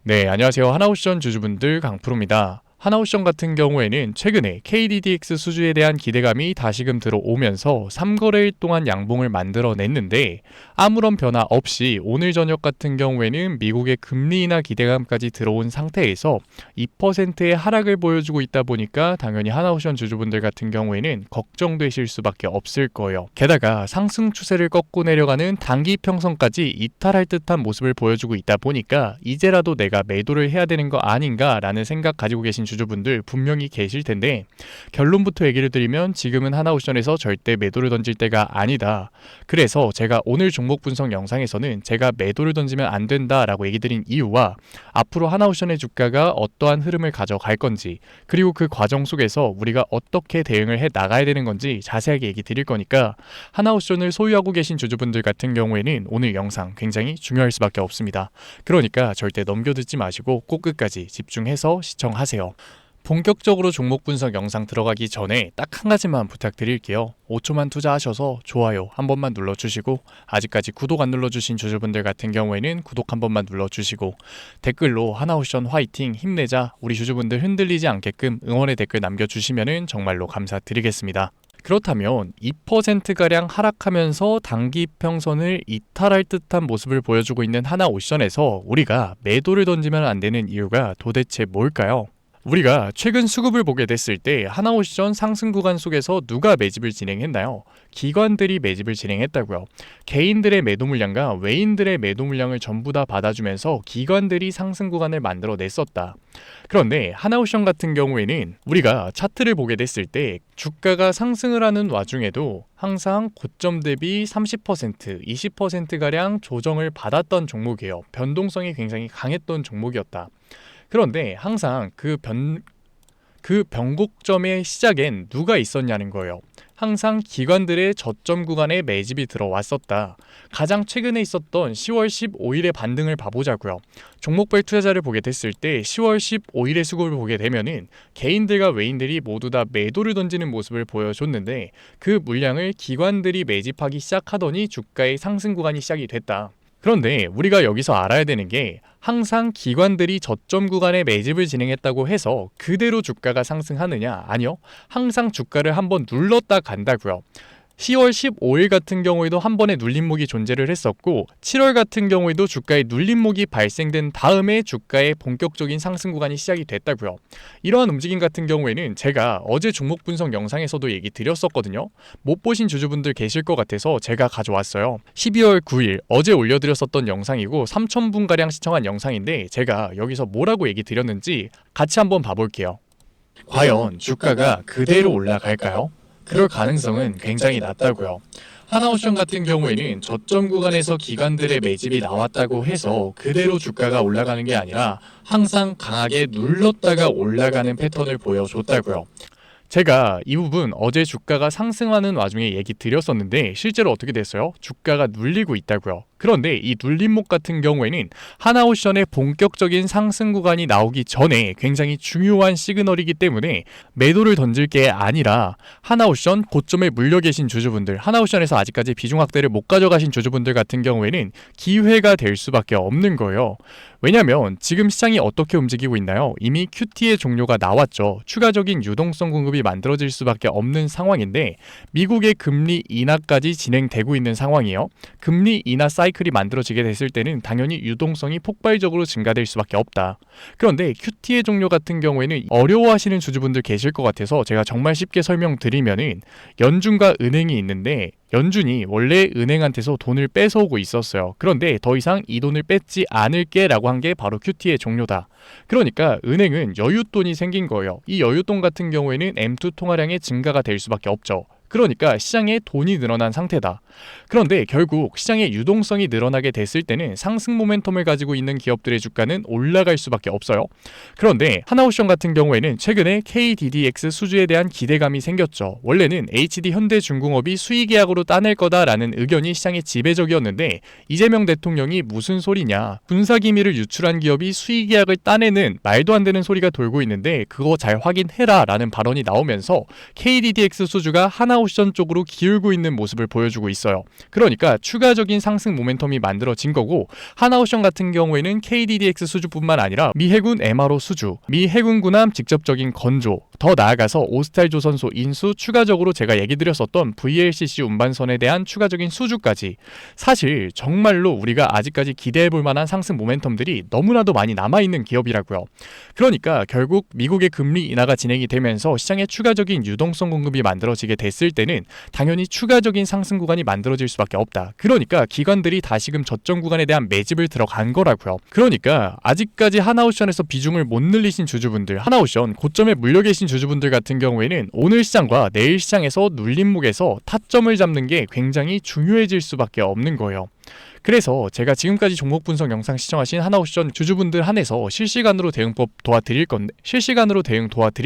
네, 안녕하세요. 하나오션 주주분들 강프로입니다. 하나오션 같은 경우에는 최근에 KDDX 수주에 대한 기대감이 다시금 들어오면서 3거래일 동안 양봉을 만들어냈는데 아무런 변화 없이 오늘 저녁 같은 경우에는 미국의 금리 인하 기대감까지 들어온 상태에서 2%의 하락을 보여주고 있다 보니까 당연히 하나오션 주주분들 같은 경우에는 걱정되실 수밖에 없을 거예요. 게다가 상승 추세를 꺾고 내려가는 단기 평선까지 이탈할 듯한 모습을 보여주고 있다 보니까 이제라도 내가 매도를 해야 되는 거 아닌가라는 생각 가지고 계신 주주분들 분명히 계실 텐데 결론부터 얘기를 드리면 지금은 하나오션에서 절대 매도를 던질 때가 아니다. 그래서 제가 오늘 종목 분석 영상에서는 제가 매도를 던지면 안 된다라고 얘기 드린 이유와 앞으로 하나오션의 주가가 어떠한 흐름을 가져갈 건지 그리고 그 과정 속에서 우리가 어떻게 대응을 해 나가야 되는 건지 자세하게 얘기 드릴 거니까 하나오션을 소유하고 계신 주주분들 같은 경우에는 오늘 영상 굉장히 중요할 수밖에 없습니다. 그러니까 절대 넘겨듣지 마시고 꼭 끝까지 집중해서 시청하세요. 본격적으로 종목 분석 영상 들어가기 전에 딱 한 가지만 부탁드릴게요. 5초만 투자하셔서 좋아요 한 번만 눌러주시고 아직까지 구독 안 눌러주신 주주분들 같은 경우에는 구독 한 번만 눌러주시고 댓글로 하나오션 화이팅 힘내자 우리 주주분들 흔들리지 않게끔 응원의 댓글 남겨주시면 정말로 감사드리겠습니다. 그렇다면 2%가량 하락하면서 단기 평선을 이탈할 듯한 모습을 보여주고 있는 하나오션에서 우리가 매도를 던지면 안 되는 이유가 도대체 뭘까요? 우리가 최근 수급을 보게 됐을 때 하나오션 상승 구간 속에서 누가 매집을 진행했나요? 기관들이 매집을 진행했다고요. 개인들의 매도 물량과 외인들의 매도 물량을 전부 다 받아주면서 기관들이 상승 구간을 만들어냈었다. 그런데 하나오션 같은 경우에는 우리가 차트를 보게 됐을 때 주가가 상승을 하는 와중에도 항상 고점 대비 30%, 20%가량 조정을 받았던 종목이에요. 변동성이 굉장히 강했던 종목이었다. 그런데 항상 그 변곡점의 시작엔 누가 있었냐는 거예요. 항상 기관들의 저점 구간에 매집이 들어왔었다. 가장 최근에 있었던 10월 15일의 반등을 봐보자고요. 종목별 투자자를 보게 됐을 때 10월 15일의 수급을 보게 되면은 개인들과 외인들이 모두 다 매도를 던지는 모습을 보여줬는데 그 물량을 기관들이 매집하기 시작하더니 주가의 상승 구간이 시작이 됐다. 그런데 우리가 여기서 알아야 되는 게 항상 기관들이 저점 구간에 매집을 진행했다고 해서 그대로 주가가 상승하느냐? 아니요. 항상 주가를 한번 눌렀다 간다고요. 10월 15일 같은 경우에도 한 번의 눌림목이 존재를 했었고 7월 같은 경우에도 주가의 눌림목이 발생된 다음에 주가의 본격적인 상승 구간이 시작이 됐다고요. 이러한 움직임 같은 경우에는 제가 어제 종목 분석 영상에서도 얘기 드렸었거든요. 못 보신 주주분들 계실 것 같아서 제가 가져왔어요. 12월 9일 어제 올려드렸었던 영상이고 3,000분가량 시청한 영상인데 제가 여기서 뭐라고 얘기 드렸는지 같이 한번 봐볼게요. 과연 주가가 그대로 올라갈까요? 그럴 가능성은 굉장히 낮다고요. 하나오션 같은 경우에는 저점 구간에서 기관들의 매집이 나왔다고 해서 그대로 주가가 올라가는 게 아니라 항상 강하게 눌렀다가 올라가는 패턴을 보여줬다고요. 제가 이 부분 어제 주가가 상승하는 와중에 얘기 드렸었는데 실제로 어떻게 됐어요? 주가가 눌리고 있다고요. 그런데 이 눌림목 같은 경우에는 하나오션의 본격적인 상승 구간이 나오기 전에 굉장히 중요한 시그널이기 때문에 매도를 던질 게 아니라 하나오션 고점에 물려 계신 주주분들, 하나오션에서 아직까지 비중 확대를 못 가져가신 주주분들 같은 경우에는 기회가 될 수밖에 없는 거예요. 왜냐면 지금 시장이 어떻게 움직이고 있나요? 이미 QT의 종료가 나왔죠. 추가적인 유동성 공급이 만들어질 수밖에 없는 상황인데 미국의 금리 인하까지 진행되고 있는 상황이에요. 금리 인하 사이클이 만들어지게 됐을 때는 당연히 유동성이 폭발적으로 증가될 수밖에 없다. 그런데 QT의 종료 같은 경우에는 어려워하시는 주주분들 계실 것 같아서 제가 정말 쉽게 설명드리면은 연준과 은행이 있는데 연준이 원래 은행한테서 돈을 뺏어오고 있었어요. 그런데 더 이상 이 돈을 뺏지 않을게 라고 한 게 바로 QT의 종료다. 그러니까 은행은 여윳돈이 생긴 거예요. 이 여윳돈 같은 경우에는 M2 통화량의 증가가 될 수밖에 없죠. 그러니까 시장에 돈이 늘어난 상태다. 그런데 결국 시장의 유동성이 늘어나게 됐을 때는 상승 모멘텀을 가지고 있는 기업들의 주가는 올라갈 수밖에 없어요. 그런데 하나오션 같은 경우에는 최근에 KDDX 수주에 대한 기대감이 생겼죠. 원래는 HD 현대중공업이 수의계약으로 따낼 거다라는 의견이 시장에 지배적이었는데 이재명 대통령이 무슨 소리냐, 군사기밀을 유출한 기업이 수의계약을 따내는 말도 안 되는 소리가 돌고 있는데 그거 잘 확인해라 라는 발언이 나오면서 KDDX 수주가 하나오션 하나오션 쪽으로 기울고 있는 모습을 보여주고 있어요. 그러니까 추가적인 상승 모멘텀이 만들어진 거고, 하나오션 같은 경우에는 KDDX 수주뿐만 아니라 미 해군 MRO 수주, 미 해군 군함 직접적인 건조, 더 나아가서 오스탈 조선소 인수, 추가적으로 제가 얘기 드렸었던 VLCC 운반선에 대한 추가적인 수주까지, 사실 정말로 우리가 아직까지 기대해볼 만한 상승 모멘텀들이 너무나도 많이 남아있는 기업이라고요. 그러니까 결국 미국의 금리 인하가 진행이 되면서 시장에 추가적인 유동성 공급이 만들어지게 됐을 때는 당연히 추가적인 상승 구간이 만들어질 수밖에 없다. 그러니까 기관들이 다시금 저점 구간에 대한 매집을 들어간 거라고요. 그러니까 아직까지 하나오션에서 비중을 못 늘리신 주주분들, 하나오션 고점에 물려 계신 주주분들 같은 경우에는 오늘 시장과 내일 시장에서 눌림목에서 타점을 잡는 게 굉장히 중요해질 수밖에 없는 거예요. 그래서 제가 지금까지 종목 분석 영상 시청하신 하나오션 주주분들 한해서 실시간으로 대응 도와드릴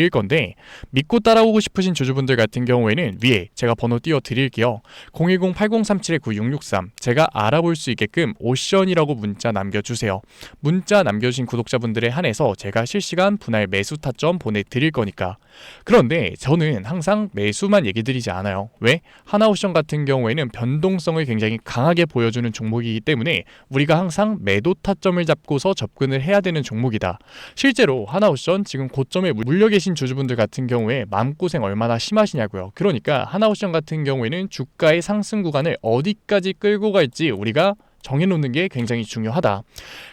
건데 믿고 따라오고 싶으신 주주분들 같은 경우에는 위에 제가 번호 띄워 드릴게요. 010-8037-9663 제가 알아볼 수 있게끔 옵션이라고 문자 남겨주세요. 문자 남겨주신 구독자분들에 한해서 제가 실시간 분할 매수 타점 보내드릴 거니까. 그런데 저는 항상 매수만 얘기 드리지 않아요. 왜? 하나오션 같은 경우에는 변동성을 굉장히 강하게 보여주는 종목이기 때문에 우리가 항상 매도 타점을 잡고서 접근을 해야 되는 종목이다. 실제로 하나오션 지금 고점에 물려 계신 주주분들 같은 경우에 마음고생 얼마나 심하시냐고요. 그러니까 하나오션 같은 경우에는 주가의 상승 구간을 어디까지 끌고 갈지 우리가 정해놓는 게 굉장히 중요하다.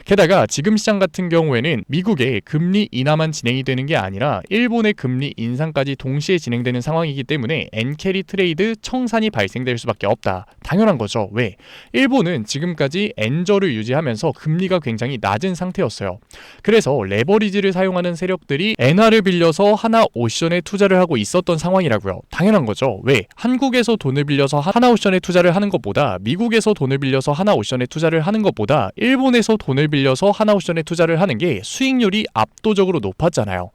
게다가 지금 시장 같은 경우에는 미국의 금리 인하만 진행이 되는 게 아니라 일본의 금리 인상까지 동시에 진행되는 상황이기 때문에 엔캐리 트레이드 청산이 발생될 수밖에 없다. 당연한 거죠. 왜? 일본은 지금까지 엔저를 유지하면서 금리가 굉장히 낮은 상태였어요. 그래서 레버리지를 사용하는 세력들이 엔화를 빌려서 하나오션에 투자를 하고 있었던 상황이라고요. 당연한 거죠. 왜? 한국에서 돈을 빌려서 하나오션에 투자를 하는 것보다, 미국에서 돈을 빌려서 하나오션에 투자를 하는 것보다 일본에서 돈을 빌려서 하나오션에 투자를 하는 게 수익률이 압도적으로 높았잖아요.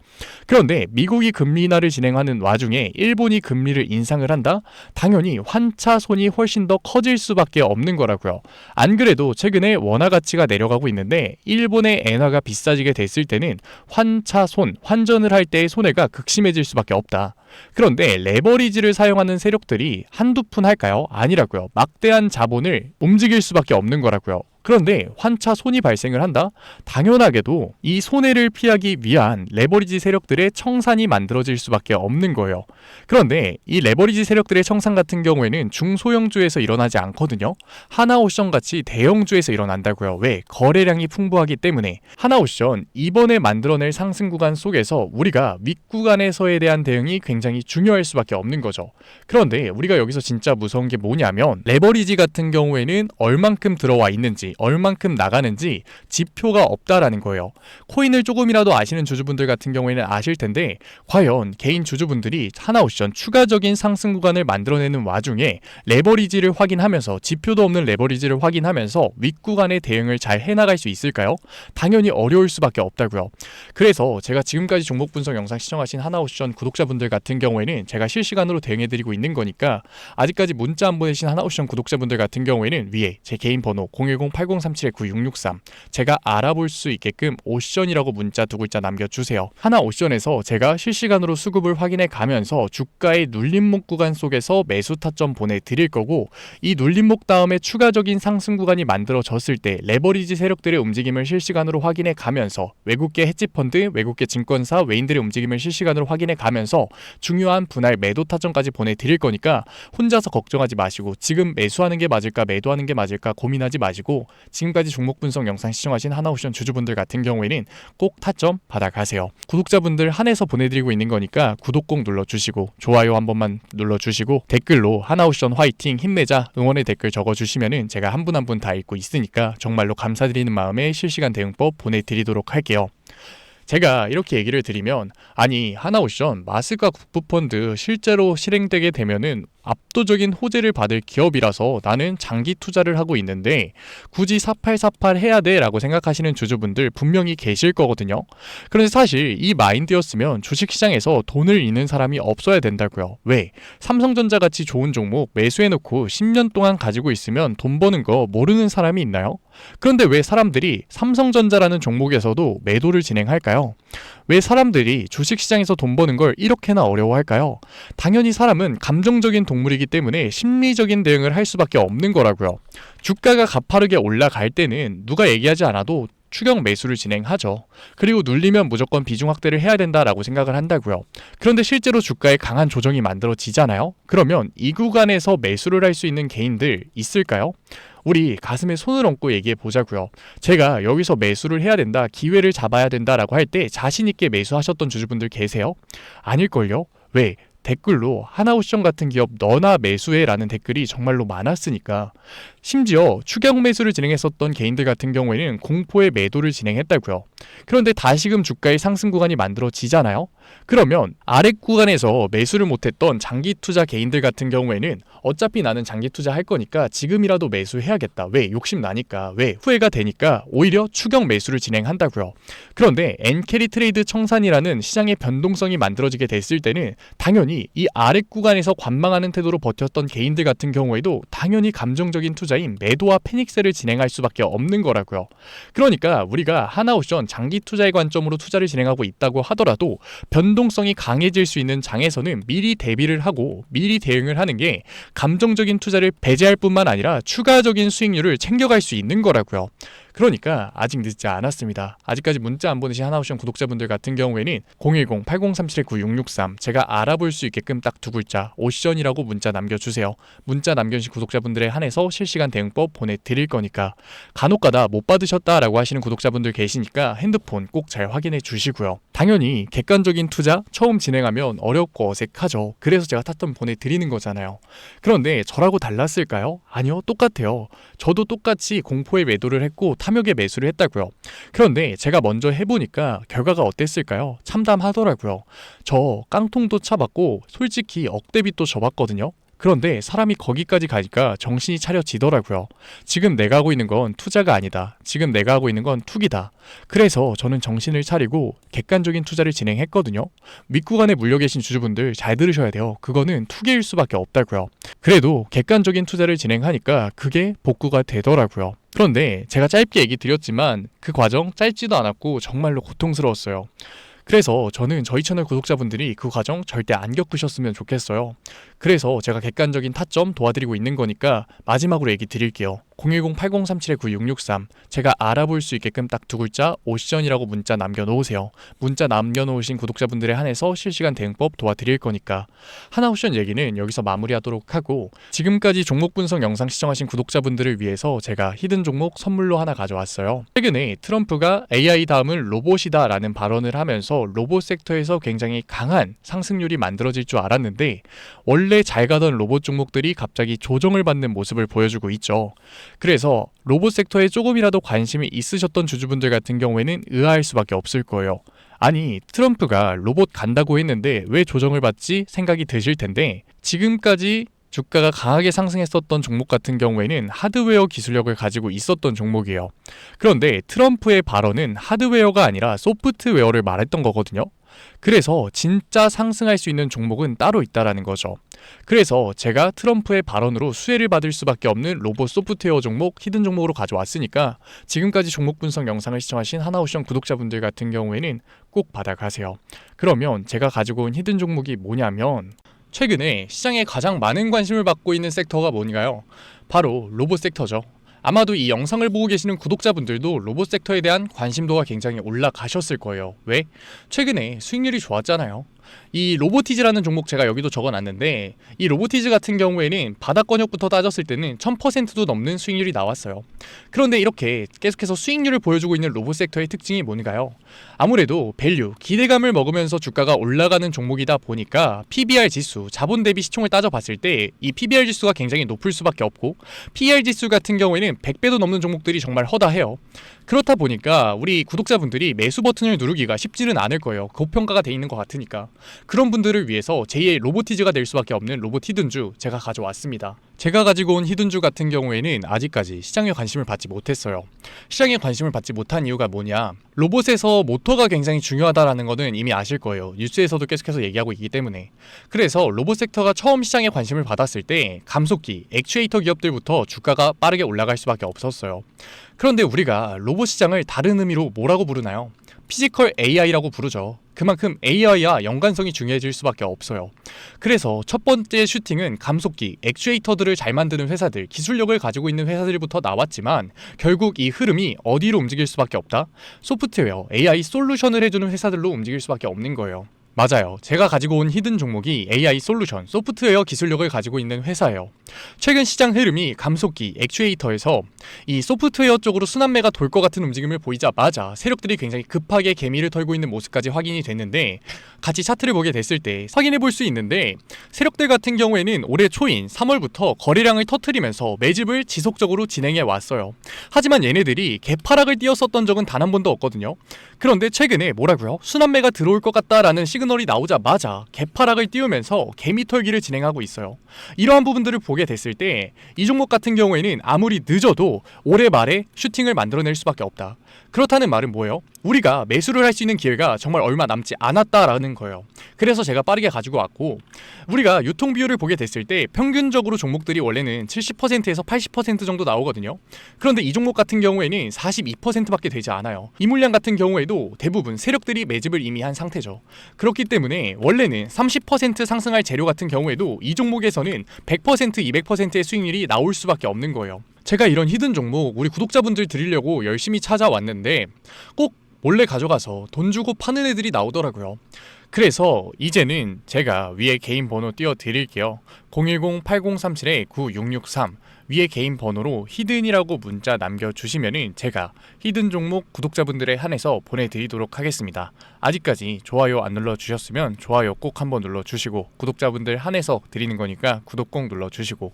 그런데 미국이 금리 인하를 진행하는 와중에 일본이 금리를 인상을 한다? 당연히 환차손이 훨씬 더 커질 수밖에 없는 거라고요. 안 그래도 최근에 원화 가치가 내려가고 있는데 일본의 엔화가 비싸지게 됐을 때는 환차손, 환전을 할 때의 손해가 극심해질 수밖에 없다. 그런데 레버리지를 사용하는 세력들이 한두 푼 할까요? 아니라고요. 막대한 자본을 움직일 수밖에 없는 거라고요. 그런데 환차 손이 발생을 한다? 당연하게도 이 손해를 피하기 위한 레버리지 세력들의 청산이 만들어질 수밖에 없는 거예요. 그런데 이 레버리지 세력들의 청산 같은 경우에는 중소형주에서 일어나지 않거든요. 하나오션 같이 대형주에서 일어난다고요. 왜? 거래량이 풍부하기 때문에. 하나오션 이번에 만들어낼 상승 구간 속에서 우리가 윗구간에서에 대한 대응이 굉장히 중요할 수밖에 없는 거죠. 그런데 우리가 여기서 진짜 무서운 게 뭐냐면 레버리지 같은 경우에는 얼만큼 들어와 있는지, 얼만큼 나가는지 지표가 없다라는 거예요. 코인을 조금이라도 아시는 주주분들 같은 경우에는 아실 텐데, 과연 개인 주주분들이 하나오션 추가적인 상승 구간을 만들어내는 와중에 레버리지를 확인하면서, 지표도 없는 레버리지를 확인하면서 윗구간의 대응을 잘 해나갈 수 있을까요? 당연히 어려울 수밖에 없다고요. 그래서 제가 지금까지 종목 분석 영상 시청하신 하나오션 구독자분들 같은 경우에는 제가 실시간으로 대응해드리고 있는 거니까, 아직까지 문자 안 보내신 하나오션 구독자분들 같은 경우에는 위에 제 개인 번호 010-8037-9663 제가 알아볼 수 있게끔 옵션이라고 문자 두 글자 남겨주세요. 하나오션에서 제가 실시간으로 수급을 확인해 가면서 주가의 눌림목 구간 속에서 매수 타점 보내드릴 거고, 이 눌림목 다음에 추가적인 상승 구간이 만들어졌을 때 레버리지 세력들의 움직임을 실시간으로 확인해 가면서, 외국계 헤지펀드, 외국계 증권사, 외인들의 움직임을 실시간으로 확인해 가면서 중요한 분할 매도 타점까지 보내드릴 거니까 혼자서 걱정하지 마시고, 지금 매수하는 게 맞을까 매도하는 게 맞을까 고민하지 마시고, 지금까지 종목 분석 영상 시청하신 하나오션 주주분들 같은 경우에는 꼭 타점 받아가세요. 구독자분들 한해서 보내드리고 있는 거니까 구독 꼭 눌러주시고 좋아요 한 번만 눌러주시고 댓글로 하나오션 화이팅 힘내자 응원의 댓글 적어주시면은 제가 한 분 한 분 다 읽고 있으니까 정말로 감사드리는 마음에 실시간 대응법 보내드리도록 할게요. 제가 이렇게 얘기를 드리면, 아니 하나오션 마스가 국부펀드 실제로 실행되게 되면은 압도적인 호재를 받을 기업이라서 나는 장기 투자를 하고 있는데 굳이 4848 해야 돼 라고 생각하시는 주주분들 분명히 계실 거거든요. 그런데 사실 이 마인드였으면 주식시장에서 돈을 잃는 사람이 없어야 된다고요. 왜? 삼성전자 같이 좋은 종목 매수해놓고 10년 동안 가지고 있으면 돈 버는 거 모르는 사람이 있나요? 그런데 왜 사람들이 삼성전자라는 종목에서도 매도를 진행할까요? 왜 사람들이 주식시장에서 돈 버는 걸 이렇게나 어려워할까요? 당연히 사람은 감정적인 동물이기 때문에 심리적인 대응을 할 수밖에 없는 거라고요. 주가가 가파르게 올라갈 때는 누가 얘기하지 않아도 추격 매수를 진행하죠. 그리고 눌리면 무조건 비중 확대를 해야 된다라고 생각을 한다고요. 그런데 실제로 주가에 강한 조정이 만들어지잖아요. 그러면 이 구간에서 매수를 할 수 있는 개인들 있을까요? 우리 가슴에 손을 얹고 얘기해 보자고요. 제가 여기서 매수를 해야 된다, 기회를 잡아야 된다라고 할 때 자신 있게 매수하셨던 주주분들 계세요? 아닐걸요? 왜? 댓글로 하나옵션 같은 기업 너나 매수해라는 댓글이 정말로 많았으니까. 심지어 추격 매수를 진행했었던 개인들 같은 경우에는 공포의 매도를 진행했다고요. 그런데 다시금 주가의 상승 구간이 만들어지잖아요. 그러면 아랫 구간에서 매수를 못했던 장기 투자 개인들 같은 경우에는 어차피 나는 장기 투자 할 거니까 지금이라도 매수해야겠다. 왜? 욕심 나니까. 왜? 후회가 되니까 오히려 추격 매수를 진행한다고요. 그런데 엔캐리 트레이드 청산이라는 시장의 변동성이 만들어지게 됐을 때는 당연히 이 아랫 구간에서 관망하는 태도로 버텼던 개인들 같은 경우에도 당연히 감정적인 투자인 매도와 패닉셀을 진행할 수밖에 없는 거라고요. 그러니까 우리가 하나옵션 장기 투자의 관점으로 투자를 진행하고 있다고 하더라도 변동성이 강해질 수 있는 장에서는 미리 대비를 하고 미리 대응을 하는 게 감정적인 투자를 배제할 뿐만 아니라 추가적인 수익률을 챙겨갈 수 있는 거라고요. 그러니까 아직 늦지 않았습니다. 아직까지 문자 안 보내신 하나옵션 구독자분들 같은 경우에는 010-8037-9663 제가 알아볼 수 있게끔 딱 두 글자 옵션이라고 문자 남겨주세요. 문자 남겨주신 구독자분들에 한해서 실시간 대응법 보내드릴 거니까. 간혹가다 못 받으셨다라고 하시는 구독자분들 계시니까 핸드폰 꼭 잘 확인해 주시고요. 당연히 객관적인 투자 처음 진행하면 어렵고 어색하죠. 그래서 제가 탔던 보내드리는 거잖아요. 그런데 저라고 달랐을까요? 아니요, 똑같아요. 저도 똑같이 공포에 매도를 했고 탐욕에 매수를 했다고요. 그런데 제가 먼저 해보니까 결과가 어땠을까요? 참담하더라고요. 저 깡통도 차봤고 솔직히 억대빚도 져봤거든요. 그런데 사람이 거기까지 가니까 정신이 차려지더라고요. 지금 내가 하고 있는 건 투자가 아니다. 지금 내가 하고 있는 건 투기다. 그래서 저는 정신을 차리고 객관적인 투자를 진행했거든요. 윗구간에 물려 계신 주주분들 잘 들으셔야 돼요. 그거는 투기일 수밖에 없다고요. 그래도 객관적인 투자를 진행하니까 그게 복구가 되더라고요. 그런데 제가 짧게 얘기 드렸지만 그 과정 짧지도 않았고 정말로 고통스러웠어요. 그래서 저는 저희 채널 구독자분들이 그 과정 절대 안 겪으셨으면 좋겠어요. 그래서 제가 객관적인 타점 도와드리고 있는 거니까 마지막으로 얘기 드릴게요. 010-8037-9663 제가 알아볼 수 있게끔 딱 두 글자 옵션이라고 문자 남겨놓으세요. 문자 남겨놓으신 구독자분들에 한해서 실시간 대응법 도와드릴 거니까. 하나옵션 얘기는 여기서 마무리하도록 하고, 지금까지 종목 분석 영상 시청하신 구독자분들을 위해서 제가 히든 종목 선물로 하나 가져왔어요. 최근에 트럼프가 AI 다음은 로봇이다 라는 발언을 하면서 로봇 섹터에서 굉장히 강한 상승률이 만들어질 줄 알았는데 원래 잘 가던 로봇 종목들이 갑자기 조정을 받는 모습을 보여주고 있죠. 그래서 로봇 섹터에 조금이라도 관심이 있으셨던 주주분들 같은 경우에는 의아할 수밖에 없을 거예요. 아니, 트럼프가 로봇 간다고 했는데 왜 조정을 받지? 생각이 드실 텐데, 지금까지 주가가 강하게 상승했었던 종목 같은 경우에는 하드웨어 기술력을 가지고 있었던 종목이에요. 그런데 트럼프의 발언은 하드웨어가 아니라 소프트웨어를 말했던 거거든요. 그래서 진짜 상승할 수 있는 종목은 따로 있다라는 거죠. 그래서 제가 트럼프의 발언으로 수혜를 받을 수밖에 없는 로봇 소프트웨어 종목, 히든 종목으로 가져왔으니까 지금까지 종목 분석 영상을 시청하신 하나옵션 구독자분들 같은 경우에는 꼭 받아가세요. 그러면 제가 가지고 온 히든 종목이 뭐냐면, 최근에 시장에 가장 많은 관심을 받고 있는 섹터가 뭔가요? 바로 로봇 섹터죠. 아마도 이 영상을 보고 계시는 구독자분들도 로봇 섹터에 대한 관심도가 굉장히 올라가셨을 거예요. 왜? 최근에 수익률이 좋았잖아요. 이 로보티즈라는 종목 제가 여기도 적어놨는데, 이 로보티즈 같은 경우에는 바닥권역부터 따졌을 때는 1000%도 넘는 수익률이 나왔어요. 그런데 이렇게 계속해서 수익률을 보여주고 있는 로봇 섹터의 특징이 뭔가요? 아무래도 밸류, 기대감을 먹으면서 주가가 올라가는 종목이다 보니까 PBR 지수, 자본 대비 시총을 따져봤을 때 이 PBR 지수가 굉장히 높을 수밖에 없고, PER 지수 같은 경우에는 100배도 넘는 종목들이 정말 허다해요. 그렇다 보니까 우리 구독자분들이 매수 버튼을 누르기가 쉽지는 않을 거예요. 고평가가 돼 있는 것 같으니까. 그런 분들을 위해서 제2의 로보티즈가 될 수밖에 없는 로봇 히든주 제가 가져왔습니다. 제가 가지고 온 히든주 같은 경우에는 아직까지 시장에 관심을 받지 못했어요. 시장에 관심을 받지 못한 이유가 뭐냐? 로봇에서 모터가 굉장히 중요하다라는 거는 이미 아실 거예요. 뉴스에서도 계속해서 얘기하고 있기 때문에. 그래서 로봇 섹터가 처음 시장에 관심을 받았을 때 감속기, 액추에이터 기업들부터 주가가 빠르게 올라갈 수밖에 없었어요. 그런데 우리가 로봇 시장을 다른 의미로 뭐라고 부르나요? 피지컬 AI라고 부르죠. 그만큼 AI와 연관성이 중요해질 수밖에 없어요. 그래서 첫 번째 슈팅은 감속기, 액추에이터들을 잘 만드는 회사들, 기술력을 가지고 있는 회사들부터 나왔지만 결국 이 흐름이 어디로 움직일 수밖에 없다? 소프트웨어, AI 솔루션을 해주는 회사들로 움직일 수밖에 없는 거예요. 맞아요. 제가 가지고 온 히든 종목이 AI 솔루션, 소프트웨어 기술력을 가지고 있는 회사예요. 최근 시장 흐름이 감속기, 액추에이터에서 이 소프트웨어 쪽으로 순환매가 돌 것 같은 움직임을 보이자마자 세력들이 굉장히 급하게 개미를 털고 있는 모습까지 확인이 됐는데, 같이 차트를 보게 됐을 때 확인해 볼 수 있는데, 세력들 같은 경우에는 올해 초인 3월부터 거래량을 터트리면서 매집을 지속적으로 진행해 왔어요. 하지만 얘네들이 개파락을 띄었었던 적은 단 한 번도 없거든요. 그런데 최근에 뭐라고요? 순환매가 들어올 것 같다라는 시그널이 나오자마자 개파락을 띄우면서 개미 털기를 진행하고 있어요. 이러한 부분들을 보게 됐을 때 이 종목 같은 경우에는 아무리 늦어도 올해 말에 슈팅을 만들어낼 수밖에 없다. 그렇다는 말은 뭐예요? 우리가 매수를 할 수 있는 기회가 정말 얼마 남지 않았다라는 거예요. 그래서 제가 빠르게 가지고 왔고, 우리가 유통 비율을 보게 됐을 때 평균적으로 종목들이 원래는 70%에서 80% 정도 나오거든요. 그런데 이 종목 같은 경우에는 42%밖에 되지 않아요. 이 물량 같은 경우에도 대부분 세력들이 매집을 이미 한 상태죠. 그렇기 때문에 원래는 30% 상승할 재료 같은 경우에도 이 종목에서는 100%, 200%의 수익률이 나올 수밖에 없는 거예요. 제가 이런 히든 종목 우리 구독자분들 드리려고 열심히 찾아왔는데 꼭 몰래 가져가서 돈 주고 파는 애들이 나오더라고요. 그래서 이제는 제가 위에 개인 번호 띄워 드릴게요. 010-8037-9663 위에 개인 번호로 히든이라고 문자 남겨주시면은 제가 히든 종목 구독자분들에 한해서 보내드리도록 하겠습니다. 아직까지 좋아요 안 눌러주셨으면 좋아요 꼭 한번 눌러주시고, 구독자분들 한해서 드리는 거니까 구독 꼭 눌러주시고,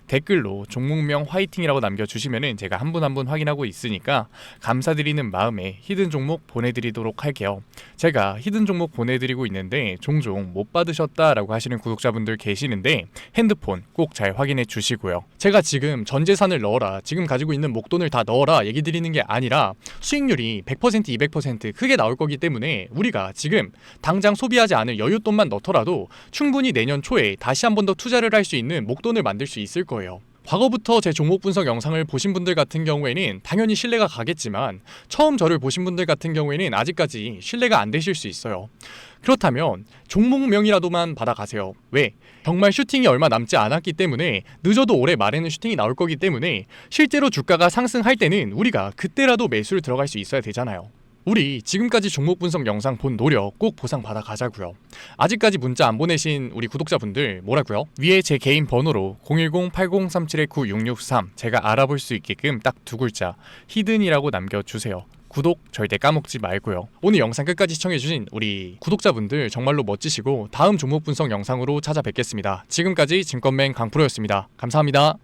댓글로 종목명 화이팅이라고 남겨주시면은 제가 한 분 한 분 확인하고 있으니까 감사드리는 마음에 히든 종목 보내드리도록 할게요. 제가 히든 종목 보내드리고 있는데 종종 못 받으셨다라고 하시는 구독자분들 계시는데 핸드폰 꼭 잘 확인해 주시고요. 제가 지금 전 재산을 넣어라, 지금 가지고 있는 목돈을 다 넣어라 얘기 드리는 게 아니라 수익률이 100%, 200% 크게 나올 거기 때문에 우리가 지금 당장 소비하지 않을 여윳돈만 넣더라도 충분히 내년 초에 다시 한 번 더 투자를 할 수 있는 목돈을 만들 수 있을 거예요. 과거부터 제 종목 분석 영상을 보신 분들 같은 경우에는 당연히 신뢰가 가겠지만, 처음 저를 보신 분들 같은 경우에는 아직까지 신뢰가 안 되실 수 있어요. 그렇다면 종목명이라도만 받아가세요. 왜? 정말 슈팅이 얼마 남지 않았기 때문에, 늦어도 올해 말에는 슈팅이 나올 거기 때문에 실제로 주가가 상승할 때는 우리가 그때라도 매수를 들어갈 수 있어야 되잖아요. 우리 지금까지 종목 분석 영상 본 노력 꼭 보상 받아 가자고요. 아직까지 문자 안 보내신 우리 구독자분들 뭐라고요? 위에 제 개인 번호로 010-8037-9663 제가 알아볼 수 있게끔 딱 두 글자 히든이라고 남겨주세요. 구독 절대 까먹지 말고요. 오늘 영상 끝까지 시청해주신 우리 구독자분들 정말로 멋지시고, 다음 종목 분석 영상으로 찾아뵙겠습니다. 지금까지 증권맨 강프로였습니다. 감사합니다.